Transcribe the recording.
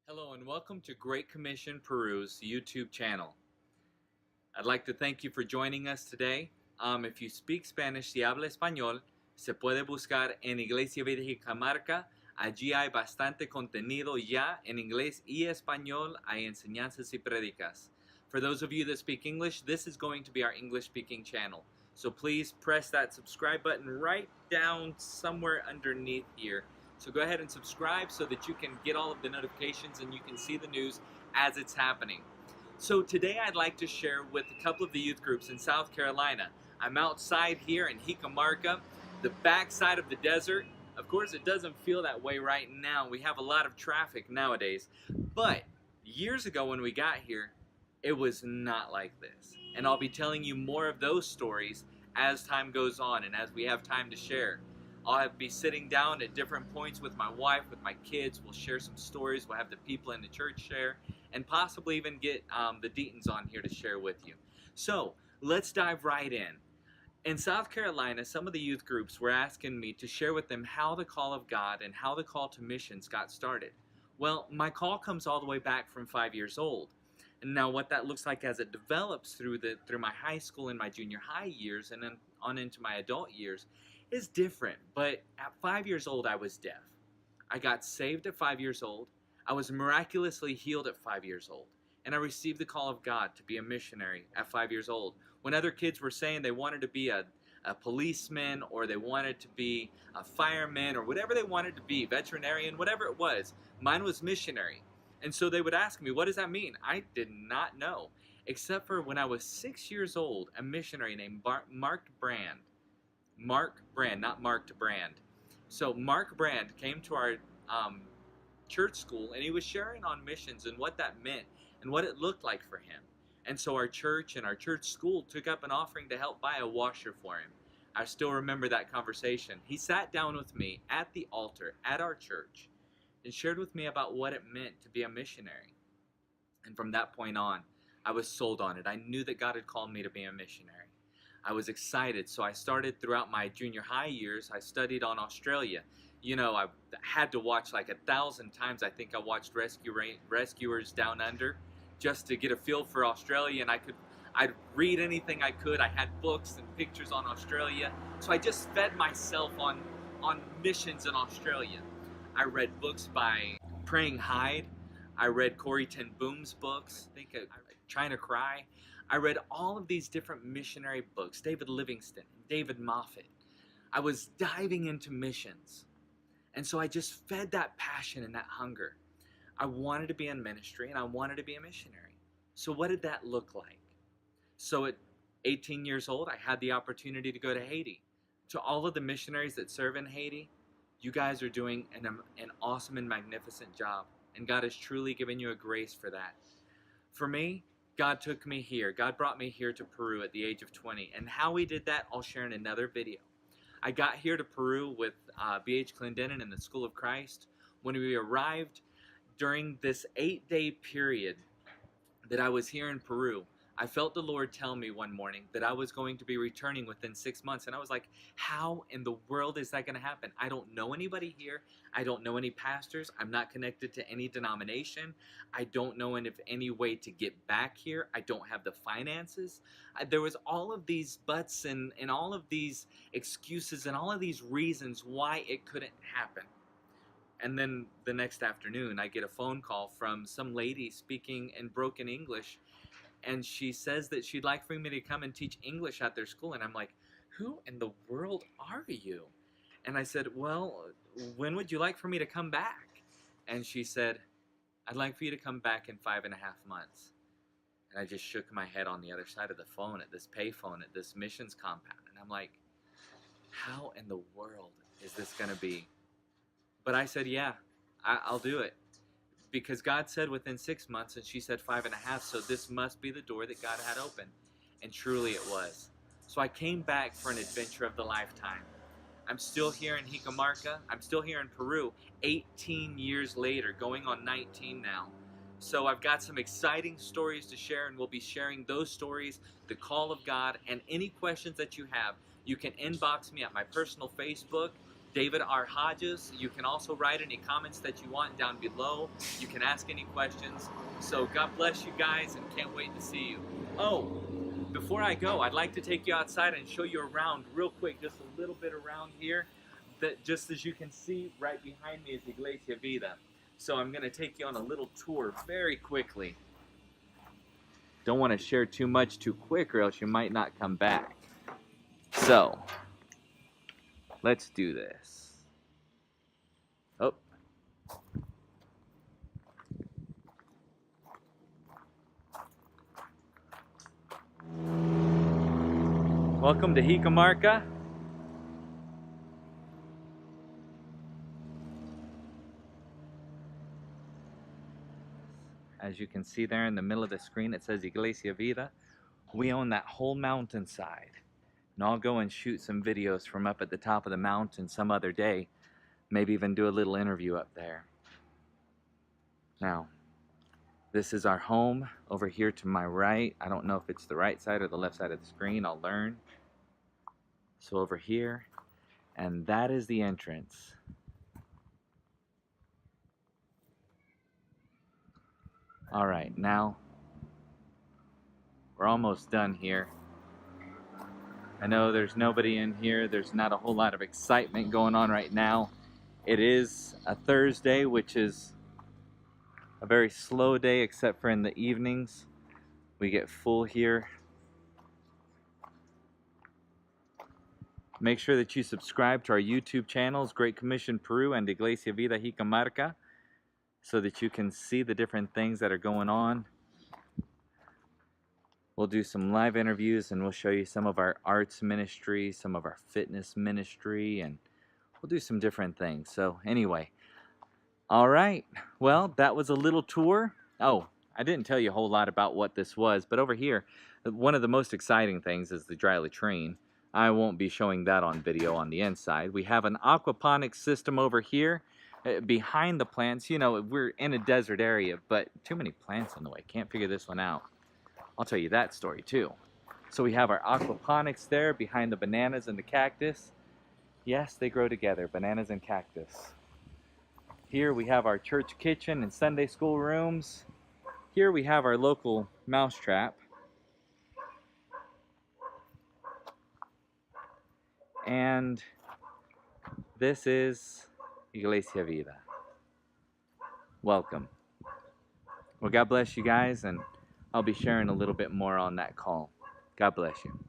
Hello and welcome to Great Commission Peru's YouTube channel. I'd like to thank you for joining us today. If you speak Spanish, si habla español, se puede buscar en Iglesia Bíblica Marca. Allí hay bastante contenido ya en inglés y español. Hay enseñanzas y prédicas. For those of you that speak English, this is going to be our English speaking channel. So please press that subscribe button right down somewhere underneath here. So go ahead and subscribe so that you can get all of the notifications and you can see the news as it's happening. So today I'd like to share with a couple of the youth groups in South Carolina. I'm outside here in Jicamarca, the backside of the desert. Of course, it doesn't feel that way right now. We have a lot of traffic nowadays. But years ago when we got here, it was not like this. And I'll be telling you more of those stories as time goes on and as we have time to share. I'll be sitting down at different points with my wife, with my kids. We'll share some stories. We'll have the people in the church share, and possibly even get the Deatons on here to share with you. So let's dive right in. In South Carolina, some of the youth groups were asking me to share with them how the call of God and how the call to missions got started. Well, my call comes all the way back from 5 years old. And now what that looks like as it develops through my high school and my junior high years and then on into my adult years is different. But at 5 years old, I was deaf. I got saved at 5 years old. I was miraculously healed at 5 years old. And I received the call of God to be a missionary at 5 years old. When other kids were saying they wanted to be a policeman or they wanted to be a fireman or whatever they wanted to be, veterinarian, whatever it was, mine was missionary. And so they would ask me, what does that mean? I did not know, except for when I was 6 years old, a missionary named Mark Brand, not Marked Brand. So Mark Brand came to our church school, and he was sharing on missions and what that meant and what it looked like for him. And so our church and our church school took up an offering to help buy a washer for him. I still remember that conversation. He sat down with me at the altar at our church and shared with me about what it meant to be a missionary. And from that point on, I was sold on it. I knew that God had called me to be a missionary. I was excited, so I started throughout my junior high years. I studied on Australia. You know, I had to watch like 1,000 times. I think I watched Rescuers Down Under just to get a feel for Australia, and I'd read anything I could. I had books and pictures on Australia, so I just fed myself on missions in Australia. I read books by Praying Hyde. I read Corrie ten Boom's books. I read China Cry. I read all of these different missionary books, David Livingstone, David Moffat. I was diving into missions. And so I just fed that passion and that hunger. I wanted to be in ministry and I wanted to be a missionary. So what did that look like? So at 18 years old, I had the opportunity to go to Haiti. To all of the missionaries that serve in Haiti, you guys are doing an awesome and magnificent job. And God has truly given you a grace for that. For me, God took me here. God brought me here to Peru at the age of 20. And how we did that, I'll share in another video. I got here to Peru with B.H. Clendenin and the School of Christ. When we arrived during this 8-day period that I was here in Peru, I felt the Lord tell me one morning that I was going to be returning within 6 months. And I was like, how in the world is that going to happen? I don't know anybody here. I don't know any pastors. I'm not connected to any denomination. I don't know of any way to get back here. I don't have the finances. There was all of these buts and all of these excuses and all of these reasons why it couldn't happen. And then the next afternoon, I get a phone call from some lady speaking in broken English. And she says that she'd like for me to come and teach English at their school. And I'm like, who in the world are you? And I said, well, when would you like for me to come back? And she said, I'd like for you to come back in 5.5 months. And I just shook my head on the other side of the phone at this payphone at this missions compound. And I'm like, how in the world is this going to be? But I said, yeah, I'll do it. Because God said within 6 months, and she said 5.5, so this must be the door that God had opened. And truly it was. So I came back for an adventure of the lifetime. I'm still here in Jicamarca. I'm still here in Peru 18 years later, going on 19 now. So I've got some exciting stories to share, and we'll be sharing those stories, the call of God, and any questions that you have. You can inbox me at my personal Facebook, David R. Hodges. You can also write any comments that you want down below. You can ask any questions. So God bless you guys, and can't wait to see you. Oh, before I go, I'd like to take you outside and show you around real quick, just a little bit around here. That just as you can see, right behind me is Iglesia Vida. So I'm going to take you on a little tour very quickly. Don't want to share too much too quick or else you might not come back. So, let's do this. Oh. Welcome to Jicamarca. As you can see there in the middle of the screen, it says Iglesia Vida. We own that whole mountainside. And I'll go and shoot some videos from up at the top of the mountain some other day. Maybe even do a little interview up there. Now, this is our home over here to my right. I don't know if it's the right side or the left side of the screen. I'll learn. So over here, and that is the entrance. All right, now we're almost done here. I know there's nobody in here. There's not a whole lot of excitement going on right now. It is a Thursday, which is a very slow day except for in the evenings. We get full here. Make sure that you subscribe to our YouTube channels, Great Commission Peru and Iglesia Vida Jicamarca, so that you can see the different things that are going on. We'll do some live interviews and we'll show you some of our arts ministry, some of our fitness ministry, and we'll do some different things. So anyway, all right. Well, that was a little tour. Oh, I didn't tell you a whole lot about what this was, but over here, one of the most exciting things is the dry latrine. I won't be showing that on video on the inside. We have an aquaponics system over here behind the plants. You know, we're in a desert area, but too many plants in the way. Can't figure this one out. I'll tell you that story too. So we have our aquaponics there behind the bananas and the cactus. Yes, they grow together, bananas and cactus. Here we have our church kitchen and Sunday school rooms. Here we have our local mousetrap. And this is Iglesia Vida. Welcome. Well, God bless you guys, and I'll be sharing a little bit more on that call. God bless you.